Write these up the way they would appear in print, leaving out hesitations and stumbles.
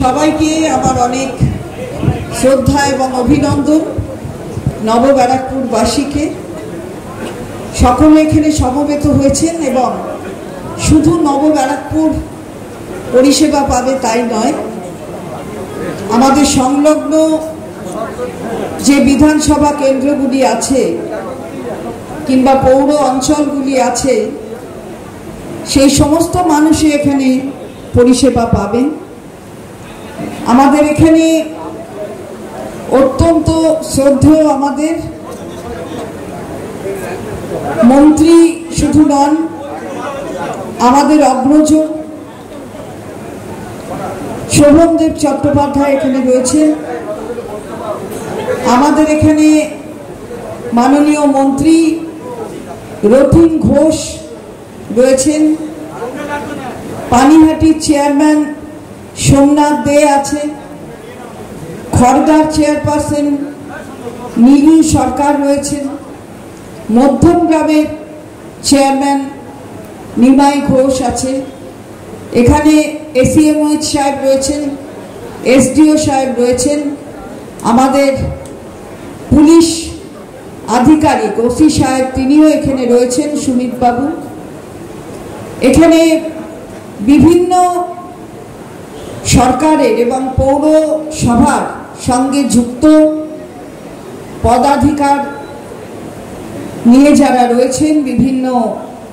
সবাইকে আমার অনেক শ্রদ্ধা এবং অভিনন্দন। নব ব্যারাকপুরবাসীকে সকলে এখানে সমবেত হয়েছেন এবং শুধু নব ব্যারাকপুর পরিষেবা পাবে তাই নয়, আমাদের সংলগ্ন যে বিধানসভা কেন্দ্রগুলি আছে কিংবা পৌর অঞ্চলগুলি আছে সেই সমস্ত মানুষই এখানে পরিষেবা পাবেন। আমাদের এখানে অত্যন্ত শ্রদ্ধেয় আমাদের মন্ত্রী শুধু নন, আমাদের অগ্রজ শোভনদেব চট্টোপাধ্যায় এখানে রয়েছেন। আমাদের এখানে মাননীয় মন্ত্রী রথীন ঘোষ রয়েছেন। পানিহাটির চেয়ারম্যান সোমনাথ দে আছে। খড়দার চেয়ারপারসন নীলু সরকার রয়েছেন। মধ্যমগ্রামের চেয়ারম্যান নিমাই ঘোষ আছে। এখানে এসিএমওএইচ সাহেব রয়েছেন, এসডিও সাহেব রয়েছেন, আমাদের পুলিশ আধিকারিক ওসি সাহেব তিনিও এখানে রয়েছেন, সুমিত বাবু। এখানে বিভিন্ন সরকারের এবং পৌরসভার সঙ্গে যুক্ত পদাধিকার নিয়ে যারা রয়েছেন বিভিন্ন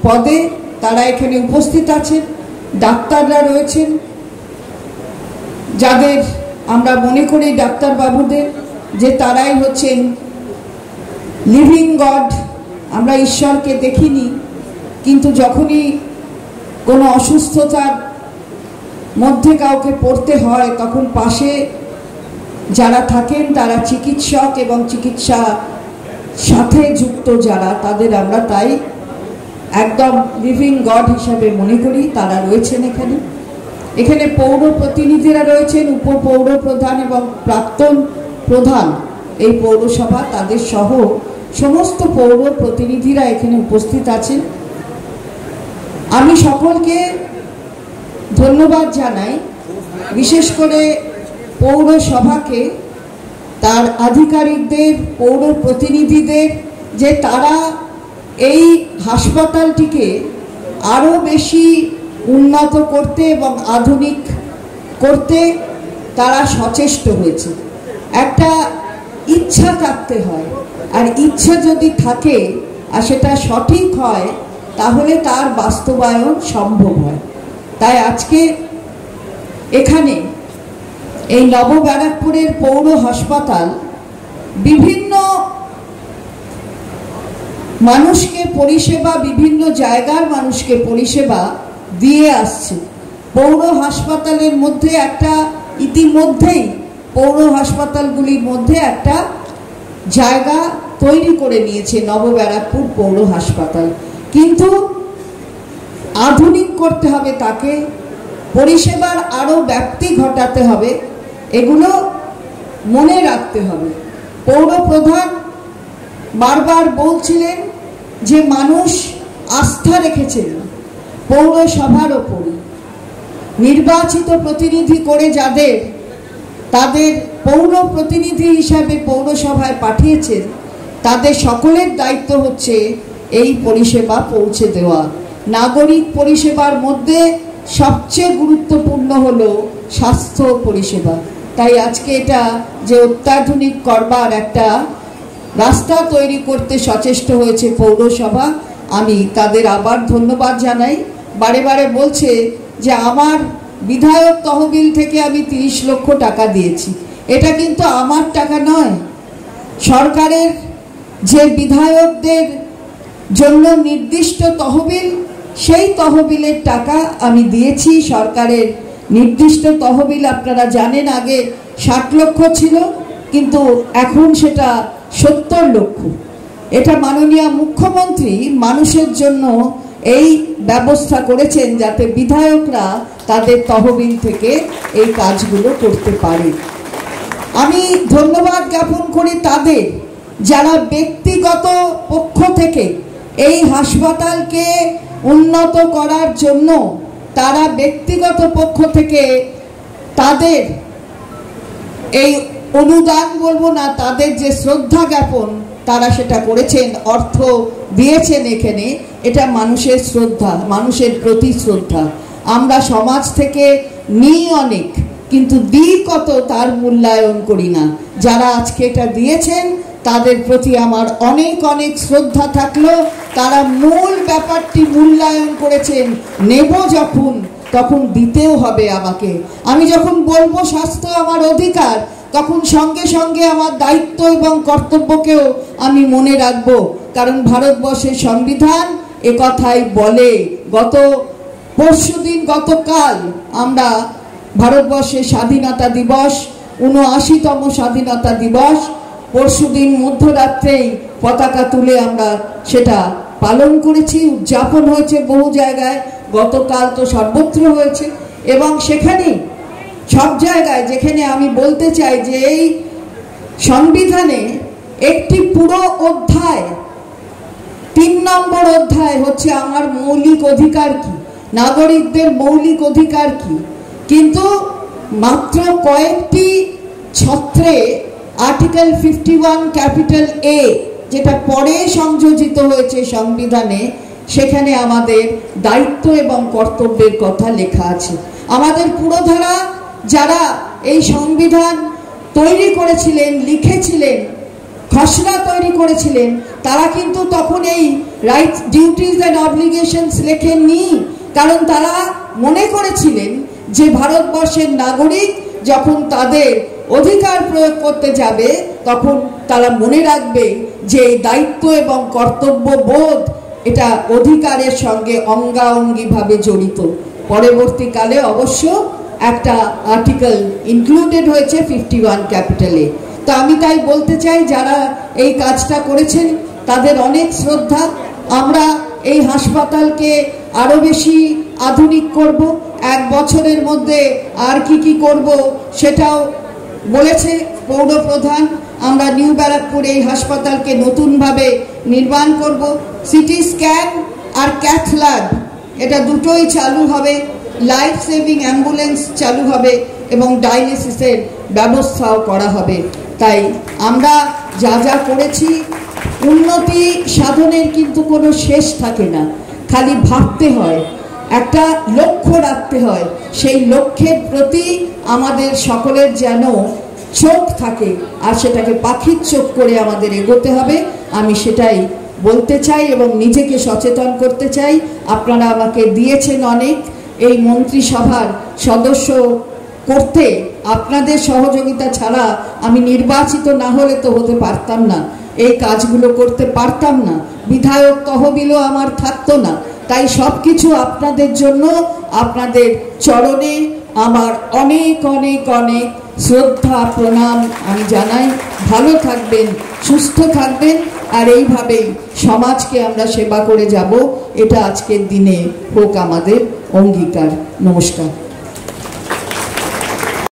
পদে তারা এখানে উপস্থিত আছেন। ডাক্তাররা রয়েছেন, যাদের আমরা মনে করি ডাক্তারবাবুদের যে তারাই হচ্ছেন লিভিং গড। আমরা ঈশ্বরকে দেখিনি, কিন্তু যখনই কোনো অসুস্থতার মধ্যে কাউকে পড়তে হয় তখন পাশে যারা থাকেন তারা চিকিৎসক এবং চিকিৎসা সাথে যুক্ত যারা, তাদের আমরা তাই একদম লিভিং গড হিসাবে মনে করি। তারা রয়েছেন এখানে। এখানে পৌর প্রতিনিধিরা রয়েছেন, উপপৌর প্রধান এবং প্রাক্তন প্রধান এই পৌরসভা, তাদের সহ সমস্ত পৌর প্রতিনিধিরা এখানে উপস্থিত আছেন। আমি সকলকে ধন্যবাদ জানাই, বিশেষ করে পৌরসভাকে, তার আধিকারিকদের, পৌর প্রতিনিধিদের, যে তারা এই হাসপাতালটিকে আরও বেশি উন্নত করতে এবং আধুনিক করতে তারা সচেষ্ট হয়েছে। একটা ইচ্ছা থাকতে হয়, আর ইচ্ছা যদি থাকে আর সেটা সঠিক হয় তাহলে তার বাস্তবায়ন সম্ভব হয়। তাই আজকে এখানে এই নব ব্যারাকপুরের পৌর হাসপাতাল বিভিন্ন মানুষকে পরিষেবা, বিভিন্ন জায়গার মানুষকে পরিষেবা দিয়ে আসছে। পৌর হাসপাতালের মধ্যে একটা ইতিমধ্যেই পৌর হাসপাতালগুলির মধ্যে একটা জায়গা তৈরি করে নিয়েছে নব ব্যারাকপুর পৌর হাসপাতাল, কিন্তু আধুনিক করতে হবে তাকে, পরিষেবার আরও ব্যাপ্তি ঘটাতে হবে, এগুলো মনে রাখতে হবে। পৌর প্রধান বারবার বলছিলেন যে মানুষ আস্থা রেখেছেন পৌরসভার ওপরে, নির্বাচিত প্রতিনিধি করে যাদের, তাদের পৌর প্রতিনিধি হিসাবে পৌরসভায় পাঠিয়েছেন, তাদের সকলের দায়িত্ব হচ্ছে এই পরিষেবা পৌঁছে দেওয়া। নাগরিক পরিষেবার মধ্যে সবচেয়ে গুরুত্বপূর্ণ হলো স্বাস্থ্য পরিষেবা। তাই আজকে এটা যে অত্যাধুনিক করবার একটা রাস্তা তৈরি করতে সচেষ্ট হয়েছে পৌরসভা, আমি তাদের আবার ধন্যবাদ জানাই। বারে বারে বলছে যে আমার বিধায়ক তহবিল থেকে আমি 30 লক্ষ টাকা দিয়েছি, এটা কিন্তু আমার টাকা নয়, সরকারের যে বিধায়কদের জন্য নির্দিষ্ট তহবিল, সেই তহবিলের টাকা আমি দিয়েছি। সরকারের নির্দিষ্ট তহবিল আপনারা জানেন আগে 60 লক্ষ ছিল, কিন্তু এখন সেটা 70 লক্ষ। এটা মাননীয় মুখ্যমন্ত্রী মানুষের জন্য এই ব্যবস্থা করেছেন যাতে বিধায়করা তাদের তহবিল থেকে এই কাজগুলো করতে পারে। আমি ধন্যবাদ জ্ঞাপন করি তাদের যারা ব্যক্তিগত পক্ষ থেকে এই হাসপাতালকে উন্নত করার জন্য তারা ব্যক্তিগত পক্ষ থেকে তাদের এই অনুদান বলবো না, তাদের যে শ্রদ্ধা জ্ঞাপন তারা সেটা করেছেন, অর্থ দিয়েছেন এখানে, এটা মানুষের শ্রদ্ধা, মানুষের প্রতি শ্রদ্ধা। আমরা সমাজ থেকে নিই অনেক, কিন্তু দিই কত তার মূল্যায়ন করি না। যারা আজকে এটা দিয়েছেন তাদের প্রতি আমার অনেক অনেক শ্রদ্ধা থাকলো। তারা মূল ব্যাপারটি মূল্যায়ন করেছেন, নেব যখন তখন দিতেও হবে আমাকে। আমি যখন বলবো স্বাস্থ্য আমার অধিকার, তখন সঙ্গে সঙ্গে আমার দায়িত্ব এবং কর্তব্যকেও আমি মনে রাখবো, কারণ ভারতবর্ষের সংবিধান একথাই বলে। গতকাল আমরা ভারতবর্ষের স্বাধীনতা দিবস, ৭৯তম স্বাধীনতা দিবস, পরশুদিন মধ্যরাত্রেই পতাকা তুলে আমরা সেটা পালন করেছি, উদযাপন হয়েছে বহু জায়গায়, গতকাল তো সর্বত্র হয়েছে। এবং সেখানে সব জায়গায় যেখানে আমি বলতে চাই যে এই সংবিধানে একটি পুরো অধ্যায়, ৩ নম্বর অধ্যায় হচ্ছে আমার মৌলিক অধিকার কি, নাগরিকদের মৌলিক অধিকার কি, কিন্তু মাত্র কয়েকটি ছত্রে আর্টিকেল 51 ক্যাপিটাল এ, যেটা পরে সংযোজিত হয়েছে সংবিধানে, সেখানে আমাদের দায়িত্ব এবং কর্তব্যের কথা লেখা আছে। আমাদের পুরোধারা যারা এই সংবিধান তৈরি করেছিলেন, লিখেছিলেন, খসড়া তৈরি করেছিলেন, তারা কিন্তু তখন এই রাইটস, ডিউটিজ অ্যান্ড অব্লিগেশনস লেখেননি, কারণ তারা মনে করেছিলেন যে ভারতবর্ষের নাগরিক যখন তাদের অধিকার প্রয়োগ করতে যাবে তখন তারা মনে রাখবে যে দায়িত্ব এবং কর্তব্য বোধ এটা অধিকারের সঙ্গে অঙ্গাঅঙ্গিভাবে জড়িত। পরবর্তীকালে অবশ্য একটা আর্টিকেল ইনক্লুডেড হয়েছে 51 ক্যাপিটালে। তো আমি তাই বলতে চাই, যারা এই কাজটা করেছেন তাদের অনেক শ্রদ্ধা। আমরা এই হাসপাতালকে আরো বেশি আধুনিক করব, 1 বছরের মধ্যে আর কি করব সেটাও বলেছে পৌরপ্রধান। আমরা নিউ ব্যারাকপুরে এই হাসপাতালকে নতুনভাবে নির্মাণ করব, সিটি স্ক্যান আর ক্যাথ ল্যাব এটা দুটোই চালু হবে, লাইফ সেভিং অ্যাম্বুলেন্স চালু হবে এবং ডায়ালিসিসের ব্যবস্থাও করা হবে। তাই আমরা যা যা করেছি, উন্নতি সাধনের কিন্তু কোনো শেষ থাকে না, খালি ভাবতে হয়, একটা লক্ষ্য রাখতে হয়, সেই লক্ষ্যের প্রতি আমাদের সকলের যেন চোখ থাকে আর সেটাকে পাখির চোখ করে আমাদের এগোতে হবে। আমি সেটাই বলতে চাই এবং নিজেকে সচেতন করতে চাই। আপনারা আমাকে দিয়েছেন অনেক, এই মন্ত্রিসভার সদস্য করতে আপনাদের সহযোগিতা ছাড়া আমি নির্বাচিত না হলে তো হতে পারতাম না, এই কাজগুলো করতে পারতাম না, বিধায়ক তহবিলও আমার থাকতো না। তাই সব কিছু আপনাদের জন্য, আপনাদের চরণে আমার অনেক অনেক অনেক শ্রদ্ধা প্রণাম আমি জানাই। ভালো থাকবেন, সুস্থ থাকবেন, আর এইভাবেই সমাজকে আমরা সেবা করে যাব, এটা আজকের দিনে হোক আমাদের অঙ্গীকার। নমস্কার।